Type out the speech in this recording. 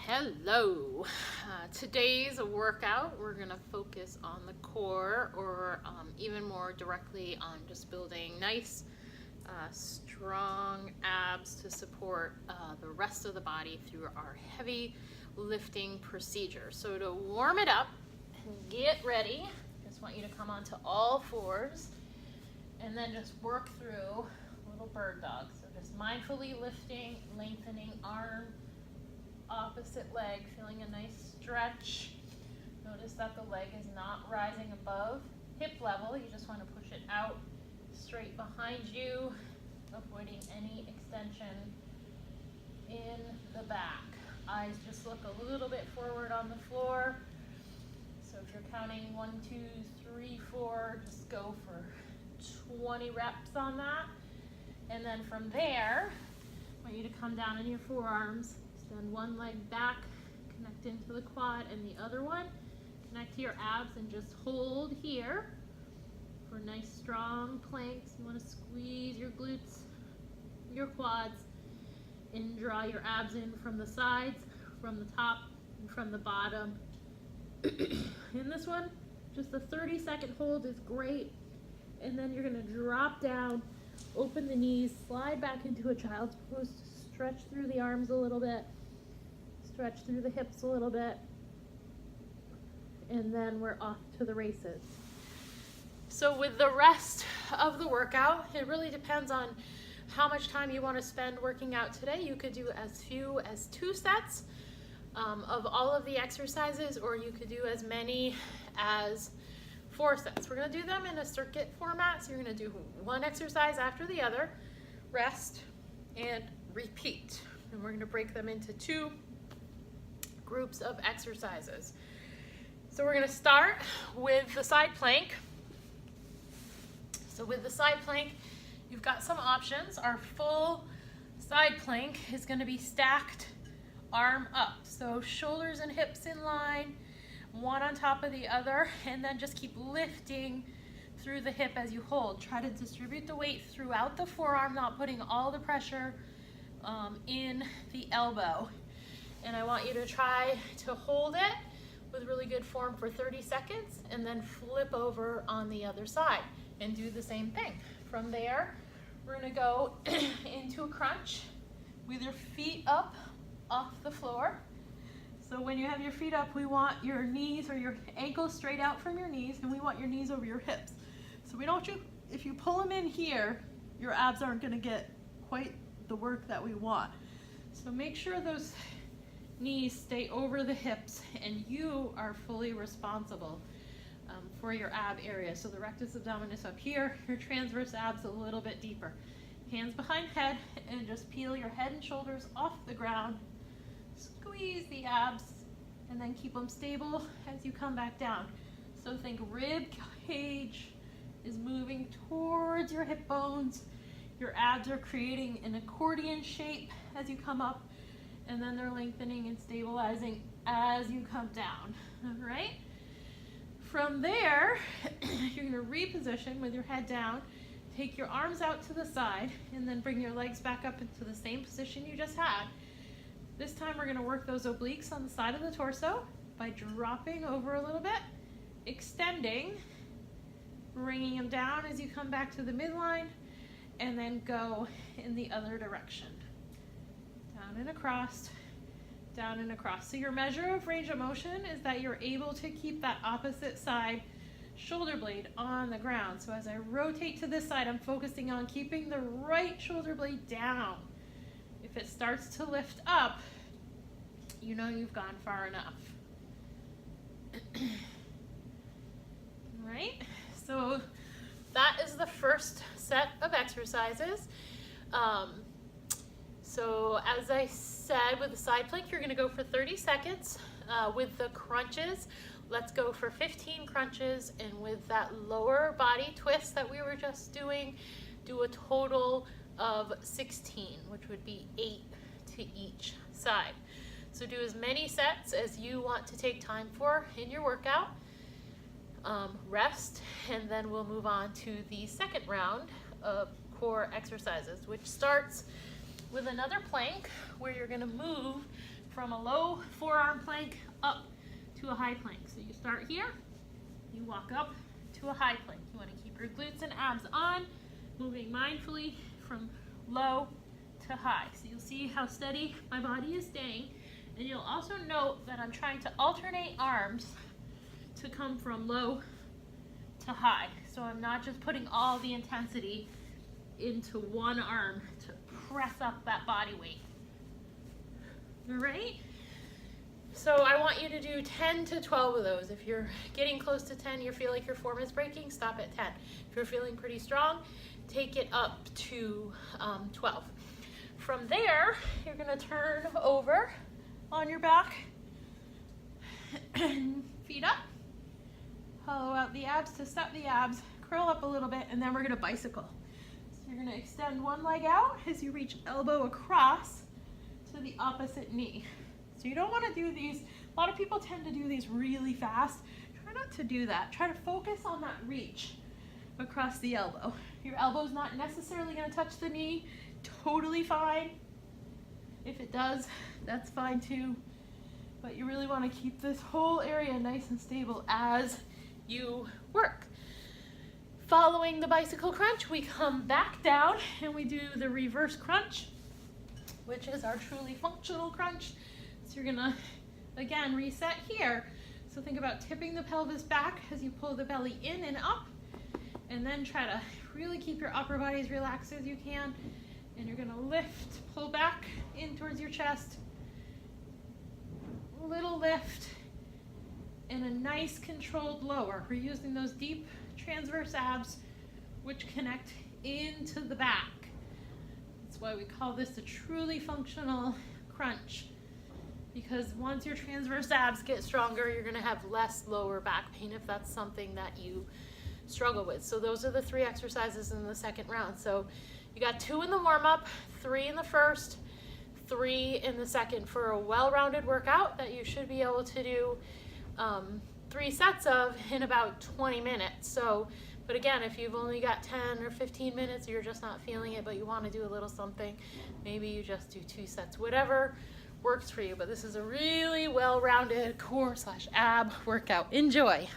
Hello. Today's workout, we're going to focus on the core, or even more directly on just building nice, strong abs to support the rest of the body through our heavy lifting procedure. So to warm it up and get ready, I just want you to come onto all fours and then just work through little bird dog. So just mindfully lifting, lengthening arm, opposite leg, feeling a nice stretch. Notice that the leg is not rising above hip level. You just want to push it out straight behind you, avoiding any extension in the back. Eyes just look a little bit forward on the floor. So if you're counting 1, 2, 3, 4, just go for 20 reps on that. And then from there, I want you to come down on your forearms. Send one leg back, connect into the quad, and the other one connect to your abs, and just hold here for nice strong planks. You want to squeeze your glutes, your quads, and draw your abs in from the sides, from the top, and from the bottom. In this one, just a 30-second hold is great, and then you're going to drop down, open the knees, slide back into a child's pose, stretch through the arms a little bit, stretch through the hips a little bit, and then we're off to the races. So with the rest of the workout, it really depends on how much time you want to spend working out today. You could do as few as 2 sets of all of the exercises, or you could do as many as 4 sets. We're going to do them in a circuit format, so you're going to do one exercise after the other, rest, and repeat. And we're going to break them into 2 groups of exercises. So we're going to start with the side plank. So with the side plank, you've got some options. Our full side plank is going to be stacked arm up. So shoulders and hips in line, one on top of the other, and then just keep lifting through the hip as you hold. Try to distribute the weight throughout the forearm, not putting all the pressure in the elbow. And I want you to try to hold it with really good form for 30 seconds and then flip over on the other side and do the same thing. From there, we're going to go into a crunch with your feet up off the floor. So when you have your feet up, we want your knees or your ankles straight out from your knees, and we want your knees over your hips. So we don't, if you pull them in here, your abs aren't going to get quite the work that we want. So make sure those knees stay over the hips, and you are fully responsible for your ab area. So the rectus abdominis up here, your transverse abs a little bit deeper. Hands behind head, and just peel your head and shoulders off the ground. Squeeze the abs, and then keep them stable as you come back down. So think rib cage is moving towards your hip bones. Your abs are creating an accordion shape as you come up, and then they're lengthening and stabilizing as you come down. All right? From there, you're going to reposition with your head down, take your arms out to the side, and then bring your legs back up into the same position you just had. This time we're going to work those obliques on the side of the torso by dropping over a little bit, extending, bringing them down as you come back to the midline, and then go in the other direction. Down and across, down and across. So your measure of range of motion is that you're able to keep that opposite side shoulder blade on the ground. So as I rotate to this side, I'm focusing on keeping the right shoulder blade down. If it starts to lift up, you know you've gone far enough. All right, so that is the first set of exercises. So as I said, with the side plank, you're going to go for 30 seconds. With the crunches, let's go for 15 crunches. And with that lower body twist that we were just doing, do a total of 16, which would be 8 to each side. So do as many sets as you want to take time for in your workout. Rest, and then we'll move on to the second round of core exercises, which starts with another plank where you're going to move from a low forearm plank up to a high plank. So you start here, you walk up to a high plank. You want to keep your glutes and abs on, moving mindfully from low to high. So you'll see how steady my body is staying. And you'll also note that I'm trying to alternate arms to come from low to high. So I'm not just putting all the intensity into one arm to press up that body weight. All right? So I want you to do 10 to 12 of those. If you're getting close to 10, you feel like your form is breaking, stop at 10. If you're feeling pretty strong, take it up to 12. From there, you're gonna turn over on your back, feet up, hollow out the abs to set the abs, curl up a little bit, and then we're gonna bicycle. So you're gonna extend one leg out as you reach elbow across to the opposite knee. So you don't wanna do these, a lot of people tend to do these really fast. Try not to do that. Try to focus on that reach across the elbow. Your elbow's not necessarily gonna touch the knee, totally fine. If it does, that's fine too. But you really wanna keep this whole area nice and stable as you work. Following the bicycle crunch, we come back down and we do the reverse crunch, which is our truly functional crunch. So you're gonna, again, reset here. So think about tipping the pelvis back as you pull the belly in and up, and then try to really keep your upper body as relaxed as you can. And you're gonna lift, pull back in towards your chest, little lift, and a nice controlled lower. We're using those deep transverse abs which connect into the back. That's why we call this a truly functional crunch, because once your transverse abs get stronger, you're gonna have less lower back pain if that's something that you struggle with. So those are the 3 exercises in the second round. So you got 2 in the warm-up, 3 in the first, 3 in the second for a well-rounded workout that you should be able to do 3 sets of in about 20 minutes. So, but again, if you've only got 10 or 15 minutes, you're just not feeling it, but you want to do a little something, maybe you just do 2 sets, whatever works for you. But this is a really well-rounded core/ab workout. Enjoy.